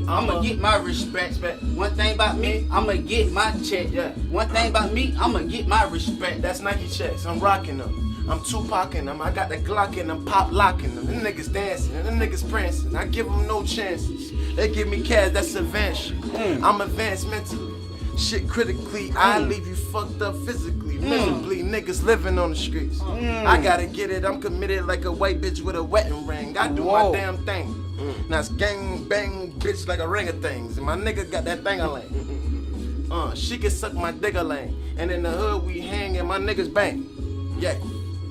I'ma get my respect. One thing about me, I'ma get my check. Yeah. One thing about me, I'ma get my respect. That's Nike checks. I'm rocking them. I'm Tupacing them. I got the Glock in them, pop locking them. Them niggas dancing and them niggas prancing. I give them no chances. They give me cash, that's advanced shit. I'm advanced mentally. Shit critically, I leave you fucked up physically. Miserably, niggas living on the streets. I gotta get it, I'm committed like a white bitch with a wedding ring. I do my damn thing. Now it's gang bang bitch like a ring of things. And my nigga got that thing a lane. She can suck my digger lane. And in the hood we hang and my niggas bang. Yeah.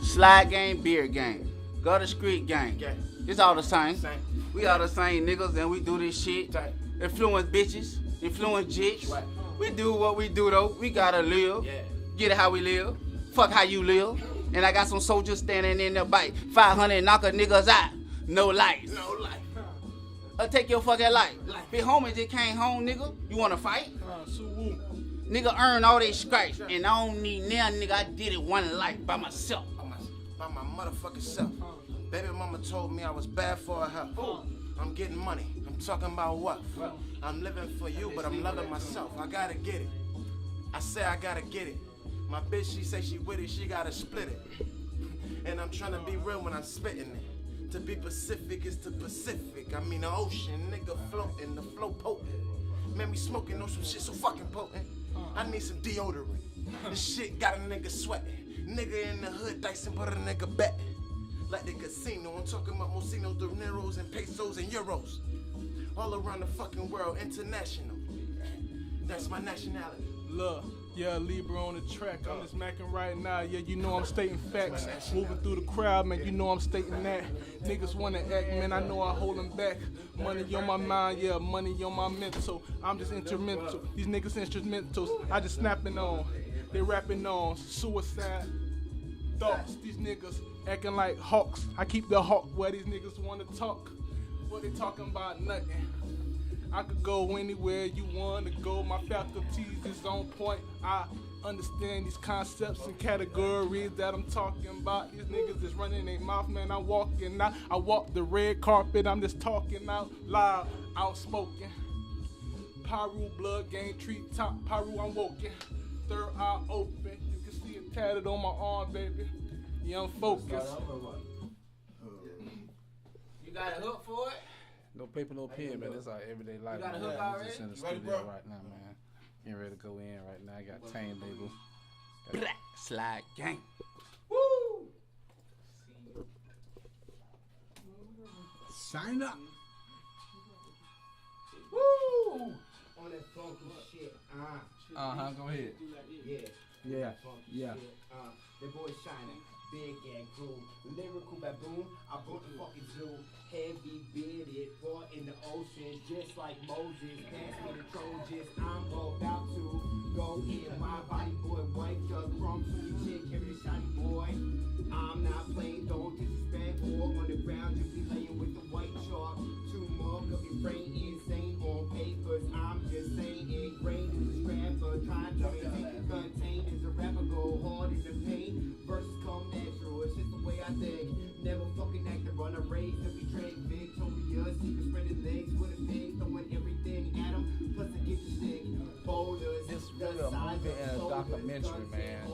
Slide game, beer game, gutter street gang. Yeah. It's all the same. Same. We all the same niggas and we do this shit. Tight. Influence bitches, influence chicks. Right. We do what we do though. We gotta live. Yeah. Get it how we live. Fuck how you live. And I got some soldiers standing in the bike. 500 knock a niggas out. No life. No life. Take your fucking life. Big homie just came home, nigga. You wanna fight? Nigga earn all they stripes. And I don't need now, nigga. I did it one life by myself. By my motherfucking self. Baby mama told me I was bad for her health. I'm getting money. I'm talking about what? I'm living for you, but I'm loving myself. I gotta get it. I say I gotta get it. My bitch, she say she with it, she gotta split it. And I'm trying to be real when I'm spitting it. To be Pacific is to Pacific. I mean the ocean, nigga floating, the flow potent. Man, me smoking on some shit so fucking potent. I need some deodorant. This shit got a nigga sweating. Nigga in the hood dicing, but a nigga bet. Like the casino, I'm talking about Mocinos, dineros, and pesos, and euros. All around the fucking world, international. That's my nationality. Look, yeah, Libra on the track. I'm just macking right now. Yeah, you know I'm stating facts. Moving through the crowd, man, you know I'm stating that. Niggas wanna act, man, I know I hold them back. Money on my mind, yeah, money on my mental. I'm just instrumental. These niggas instrumentals. I just snapping on. They rapping on suicide thoughts. These niggas acting like hawks. I keep the hawk where these niggas wanna talk. What they talking about? Nothing. I could go anywhere you wanna go. My faculties is on point. I understand these concepts and categories that I'm talking about. These niggas is running their mouth, man. I'm walking out. I walk the red carpet. I'm just talking out loud, outspoken. Pyru, blood gang, treetop. Pyru, I'm woken. Third eye open. You can see it tatted on my arm, baby. Yeah, I'm focused. You got a hook for it? No paper, no pen, man. That's our everyday life. You got a man. hook I'm already? just in the studio right now, man. Getting ready to go in right now. I got Tame label. Black slide gang. Woo! Sign up. Woo! On that funky shit. Go ahead. Yeah. The boy shining. Big and cool, lyrical baboon, I brought the fucking zoo, heavy bearded, brought in the ocean, just like Moses, pass me the Trojans, I'm about to go in, my body boy, white jug, from sweet chick, carry the shiny boy, I'm not playing, don't disrespect, or on the ground, you be laying with the white chalk, two more, could be brain insane on papers, I'm just saying, ingrained in the scrapper, trying to maintain, contained as a rapper, go hard in the pain, verses come natural, it's just the way I think. Never fucking act to run a race, if we drink victorious, you can spread the legs with a pig, throwing everything at them, plus it gets you sick. Boulders, It's really a movie and a documentary, man.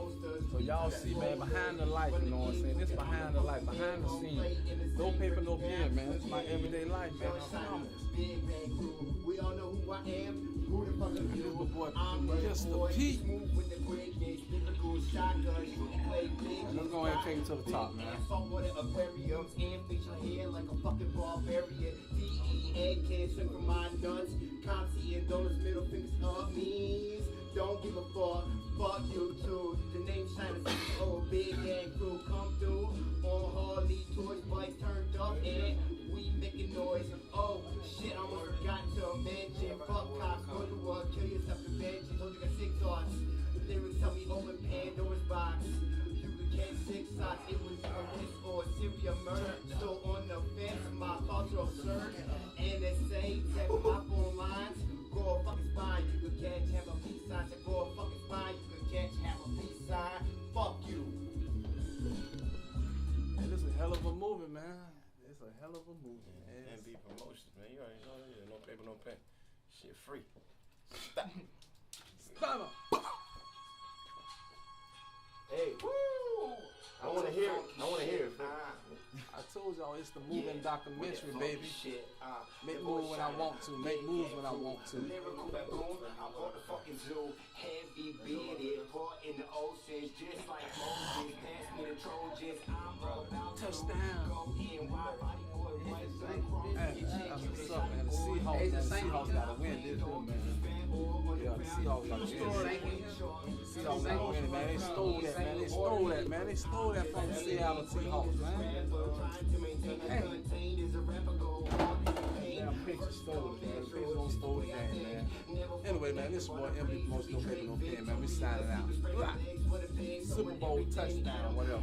So y'all see, man, behind the light, you know what I'm saying? This behind the light, behind the scene. No paper, no pen, man. It's my everyday life, man. I promise. Big bang crew, we all know who I am. Who the fuck are you? Boy, I'm the Mr. boy, Pete. smooth with the quickness, lyrical shotgun, you play big. Let's go ahead and take it to the top, man. Saltwater aquariums and facial hair like a fucking barbarian. DEA can't swim from my nuts. Concy and donuts, middle fingers up means. Don't give a fuck, fuck you too. The name China CEO, big gang crew come through. On Harley, toys, bikes turned up, and we making noise. Oh shit, I almost forgot to mention. Fuck cops, go to work, kill yourself in bed. She told you got 6 thoughts. Lyrics tell me open Pandora's box. You could catch 6 shots, it was a risk or a serial murder. So on the fence, my thoughts are absurd. NSA, check my phone lines. Go a fucking spine, you could catch, have a peace sign. So go a fucking spine, you could catch, have a peace sign. Fuck you. Man, this is a hell of a movie, man. It's a hell of a movie, man. And be promotion. man. You already know it. No paper, no pen. Shit free. Stop. Stop. Hey, woo! I wanna hear it. I wanna hear it. I told y'all it's the moving documentary, baby. Shit, Make moves when I want to. Make moves when I want to. Lyrical baboon, I bought the fucking zoo. Heavy bearded, caught in the oceans, just like Moses. Pass me the Trojans, I'm about Touchdown. go in. Wide body boy, white sun, Hey, that's what's up, man. The Seahawks, man. The Seahawks gotta win this one, man. Yeah, the Seahawks gotta win. The Seahawks gotta win, man. They stole that, man. They stole that, man. They stole that from the Seattle Seahawks, man. Hey. Damn picture stole it, man. Picture don't stole the game, man. Anyway, man, this is boy MVP Most No Paper No Pen, man. We signing out. Super Bowl touchdown, whatever.